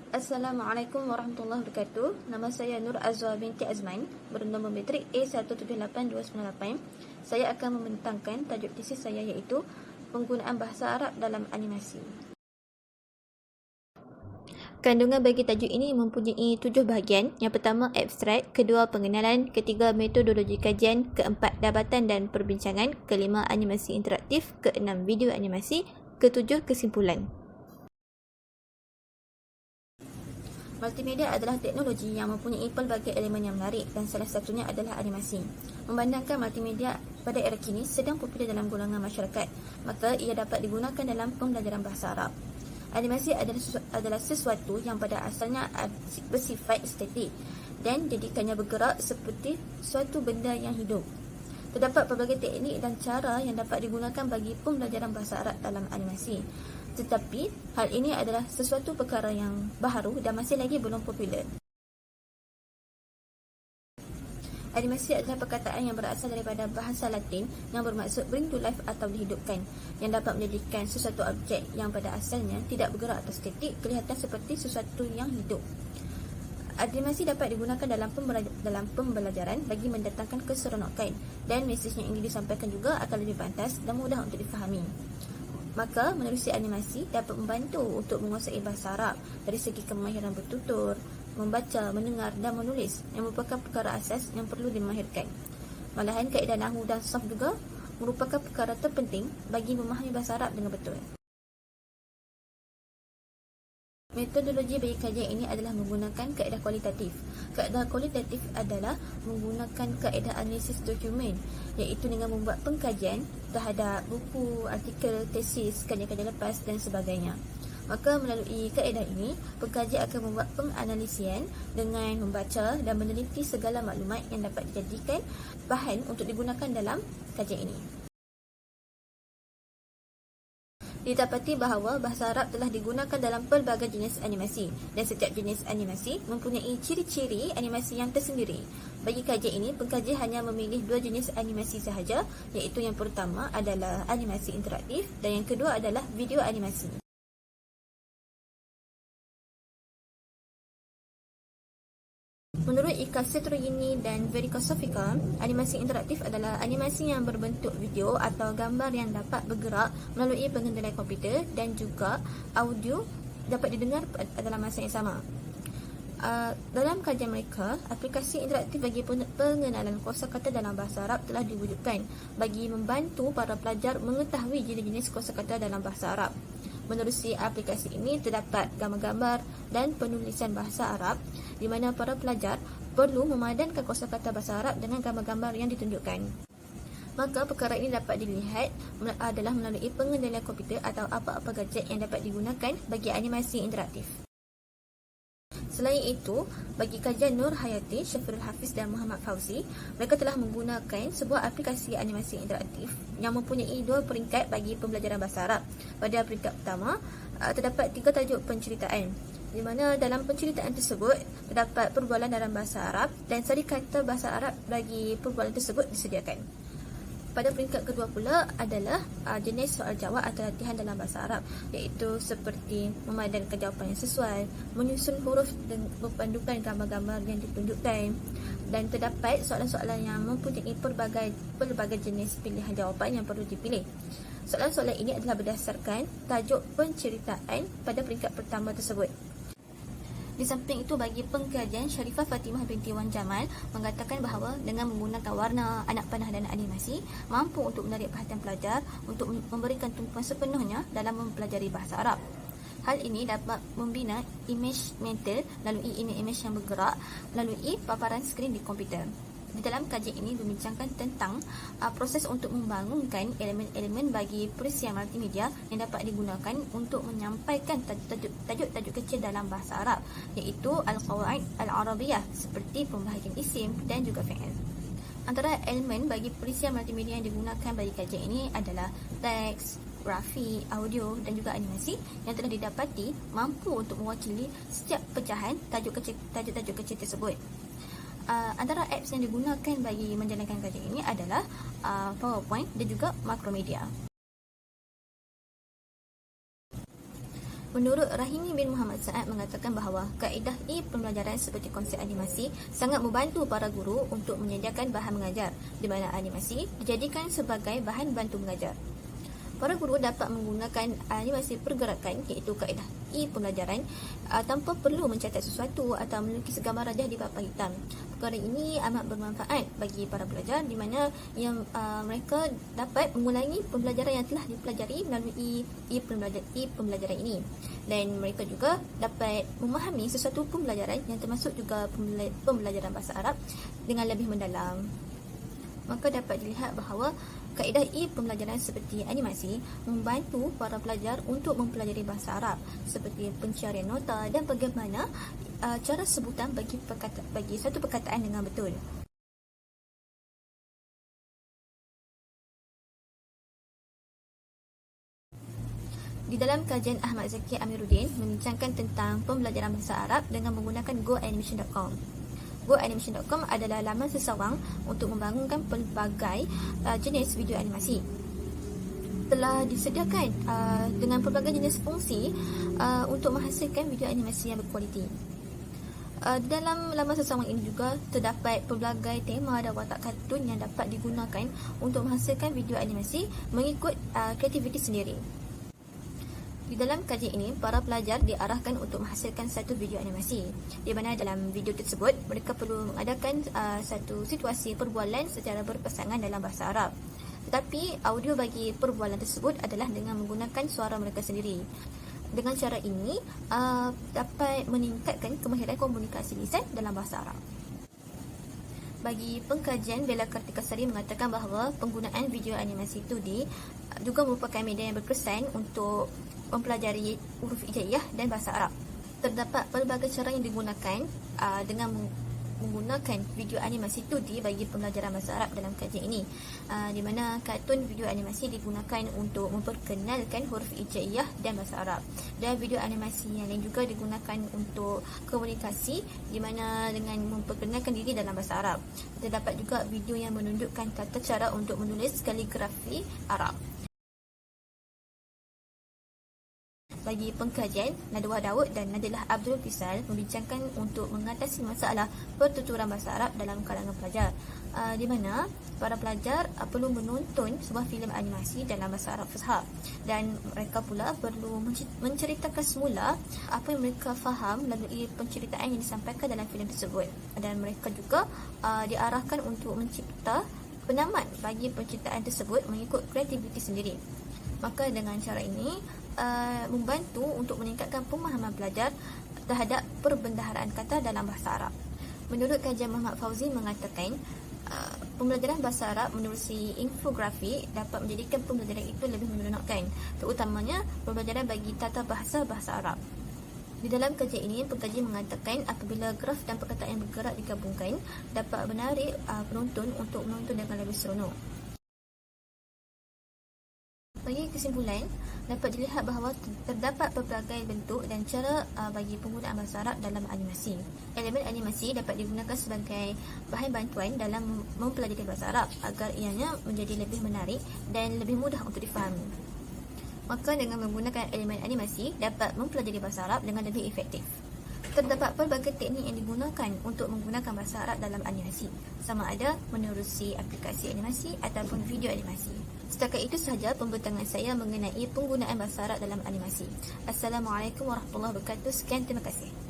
Assalamualaikum warahmatullahi wabarakatuh. Nama saya Nur Azwa binti Azman, bernombor matrik A178298. Saya akan membentangkan tajuk tesis saya iaitu penggunaan bahasa Arab dalam animasi. Kandungan bagi tajuk ini mempunyai 7 bahagian. Yang pertama abstrak, kedua pengenalan, ketiga metodologi kajian, keempat dapatan dan perbincangan, kelima animasi interaktif, keenam video animasi, ketujuh kesimpulan. Multimedia adalah teknologi yang mempunyai pelbagai elemen yang menarik dan salah satunya adalah animasi. Memandangkan multimedia pada era kini sedang popular dalam golongan masyarakat, maka ia dapat digunakan dalam pembelajaran bahasa Arab. Animasi adalah sesuatu yang pada asalnya bersifat estetik dan jadikannya bergerak seperti suatu benda yang hidup. Terdapat pelbagai teknik dan cara yang dapat digunakan bagi pembelajaran bahasa Arab dalam animasi. Tetapi, hal ini adalah sesuatu perkara yang baharu dan masih lagi belum popular. Animasi adalah perkataan yang berasal daripada bahasa Latin yang bermaksud bring to life atau dihidupkan, yang dapat menjadikan sesuatu objek yang pada asalnya tidak bergerak atau statik kelihatan seperti sesuatu yang hidup. Animasi dapat digunakan dalam pembelajaran bagi mendatangkan keseronokan dan mesej yang ingin disampaikan juga akan lebih pantas dan mudah untuk difahami. Maka, menerusi animasi dapat membantu untuk menguasai bahasa Arab dari segi kemahiran bertutur, membaca, mendengar dan menulis yang merupakan perkara asas yang perlu dimahirkan. Malahan, kaedah nahwu dan sarf juga merupakan perkara terpenting bagi memahami bahasa Arab dengan betul. Metodologi bagi kajian ini adalah menggunakan kaedah kualitatif. Kaedah kualitatif adalah menggunakan kaedah analisis dokumen, iaitu dengan membuat pengkajian terhadap buku, artikel, tesis, kajian-kajian lepas dan sebagainya. Maka melalui kaedah ini, pengkaji akan membuat penganalisian dengan membaca dan meneliti segala maklumat yang dapat dijadikan bahan untuk digunakan dalam kajian ini. Didapati bahawa bahasa Arab telah digunakan dalam pelbagai jenis animasi dan setiap jenis animasi mempunyai ciri-ciri animasi yang tersendiri. Bagi kajian ini, pengkaji hanya memilih 2 jenis animasi sahaja, iaitu yang pertama adalah animasi interaktif dan yang kedua adalah video animasi. Menurut Ika Setrughini dan Verika Sofika, animasi interaktif adalah animasi yang berbentuk video atau gambar yang dapat bergerak melalui pengendalian komputer dan juga audio dapat didengar dalam masa yang sama. Dalam kajian mereka, aplikasi interaktif bagi pengenalan kosakata dalam bahasa Arab telah diwujudkan bagi membantu para pelajar mengetahui jenis-jenis kosakata dalam bahasa Arab. Menerusi aplikasi ini terdapat gambar-gambar dan penulisan bahasa Arab di mana para pelajar perlu memadankan kosakata bahasa Arab dengan gambar-gambar yang ditunjukkan. Maka perkara ini dapat dilihat adalah melalui pengendalian komputer atau apa-apa gadget yang dapat digunakan bagi animasi interaktif. Selain itu, bagi kajian Nur Hayati, Syafirul Hafiz dan Muhammad Fauzi, mereka telah menggunakan sebuah aplikasi animasi interaktif yang mempunyai 2 peringkat bagi pembelajaran bahasa Arab. Pada peringkat pertama, terdapat 3 tajuk penceritaan, di mana dalam penceritaan tersebut terdapat perbualan dalam bahasa Arab dan sari kata bahasa Arab bagi perbualan tersebut disediakan. Pada peringkat kedua pula adalah jenis soal jawab atau latihan dalam bahasa Arab, iaitu seperti memadankan jawapan yang sesuai, menyusun huruf dan berpandukan gambar-gambar yang ditunjukkan, dan terdapat soalan-soalan yang mempunyai pelbagai jenis pilihan jawapan yang perlu dipilih. Soalan-soalan ini adalah berdasarkan tajuk penceritaan pada peringkat pertama tersebut. Di samping itu, bagi pengkajian, Sharifah Fatimah binti Wan Jamal mengatakan bahawa dengan menggunakan warna, anak panah dan animasi mampu untuk menarik perhatian pelajar untuk memberikan tumpuan sepenuhnya dalam mempelajari bahasa Arab. Hal ini dapat membina imej mental melalui imej yang bergerak melalui paparan skrin di komputer. Di dalam kajian ini membincangkan tentang proses untuk membangunkan elemen-elemen bagi perisian multimedia yang dapat digunakan untuk menyampaikan tajuk-tajuk kecil dalam bahasa Arab, iaitu Al-Qawaid Al-Arabiyah seperti pembahagian isim dan juga fi'il. Antara elemen bagi perisian multimedia yang digunakan bagi kajian ini adalah teks, grafik, audio dan juga animasi yang telah didapati mampu untuk mewakili setiap pecahan tajuk-tajuk kecil tersebut. Antara apps yang digunakan bagi menjalankan kajian ini adalah PowerPoint dan juga Macromedia. Menurut Rahimi bin Muhammad Saad mengatakan bahawa kaedah pembelajaran seperti konsep animasi sangat membantu para guru untuk menyediakan bahan mengajar, di mana animasi dijadikan sebagai bahan bantu mengajar. Para guru dapat menggunakan animasi pergerakan iaitu kaedah pembelajaran tanpa perlu mencatat sesuatu atau melukis gambar rajah di papan hitam. Perkara ini amat bermanfaat bagi para pelajar di mana mereka dapat mengulangi pembelajaran yang telah dipelajari melalui pembelajaran ini, dan mereka juga dapat memahami sesuatu pembelajaran yang termasuk juga pembelajaran bahasa Arab dengan lebih mendalam. Maka dapat dilihat bahawa kaedah pembelajaran seperti animasi membantu para pelajar untuk mempelajari bahasa Arab seperti pencarian nota dan bagaimana cara sebutan bagi satu perkataan dengan betul. Di dalam kajian Ahmad Zaki Amiruddin membincangkan tentang pembelajaran bahasa Arab dengan menggunakan GoAnimation.com. GoAnimation.com adalah laman seseorang untuk membangunkan pelbagai jenis video animasi. Telah disediakan dengan pelbagai jenis fungsi untuk menghasilkan video animasi yang berkualiti. Di dalam laman seseorang ini juga terdapat pelbagai tema dan watak kartun yang dapat digunakan untuk menghasilkan video animasi mengikut kreativiti sendiri. Di dalam kajian ini, para pelajar diarahkan untuk menghasilkan satu video animasi, di mana dalam video tersebut mereka perlu mengadakan satu situasi perbualan secara berpasangan dalam bahasa Arab. Tetapi audio bagi perbualan tersebut adalah dengan menggunakan suara mereka sendiri. Dengan cara ini dapat meningkatkan kemahiran komunikasi lisan dalam bahasa Arab. Bagi pengkajian, Bella Kartikasari mengatakan bahawa penggunaan video animasi 2D juga merupakan media yang berkesan untuk mempelajari huruf hijaiyah dan bahasa Arab. Terdapat pelbagai cara yang digunakan dengan menggunakan video animasi 2D bagi pembelajaran bahasa Arab dalam kajian ini, di mana kartun video animasi digunakan untuk memperkenalkan huruf hijaiyah dan bahasa Arab, dan video animasi yang lain juga digunakan untuk komunikasi, di mana dengan memperkenalkan diri dalam bahasa Arab. Terdapat juga video yang menunjukkan tata cara untuk menulis kaligrafi Arab. Bagi pengkajian, Nadwa Daud dan Nadilah Abdul Fisal membincangkan untuk mengatasi masalah pertuturan bahasa Arab dalam kalangan pelajar, di mana para pelajar perlu menonton sebuah filem animasi dalam bahasa Arab Fusha, dan mereka pula perlu menceritakan semula apa yang mereka faham melalui penceritaan yang disampaikan dalam filem tersebut, dan mereka juga diarahkan untuk mencipta penamat bagi penceritaan tersebut mengikut kreativiti sendiri. Maka dengan cara ini membantu untuk meningkatkan pemahaman pelajar terhadap perbendaharaan kata dalam bahasa Arab. Menurut kajian Muhammad Fauzi mengatakan pembelajaran bahasa Arab menerusi infografi dapat menjadikan pembelajaran itu lebih menyenangkan, terutamanya pembelajaran bagi tata bahasa Arab. Di dalam kajian ini, pengkaji mengatakan apabila graf dan perkataan yang bergerak digabungkan dapat menarik penonton untuk menonton dengan lebih seronok. Bagi kesimpulan, dapat dilihat bahawa terdapat pelbagai bentuk dan cara bagi penggunaan bahasa Arab dalam animasi. Elemen animasi dapat digunakan sebagai bahan bantuan dalam mempelajari bahasa Arab agar ianya menjadi lebih menarik dan lebih mudah untuk difahami. Maka dengan menggunakan elemen animasi dapat mempelajari bahasa Arab dengan lebih efektif. Terdapat pelbagai teknik yang digunakan untuk menggunakan bahasa Arab dalam animasi, sama ada menerusi aplikasi animasi ataupun video animasi. Setakat itu sahaja pembentangan saya mengenai penggunaan bahasa Arab dalam animasi. Assalamualaikum warahmatullahi wabarakatuh. Sekian, terima kasih.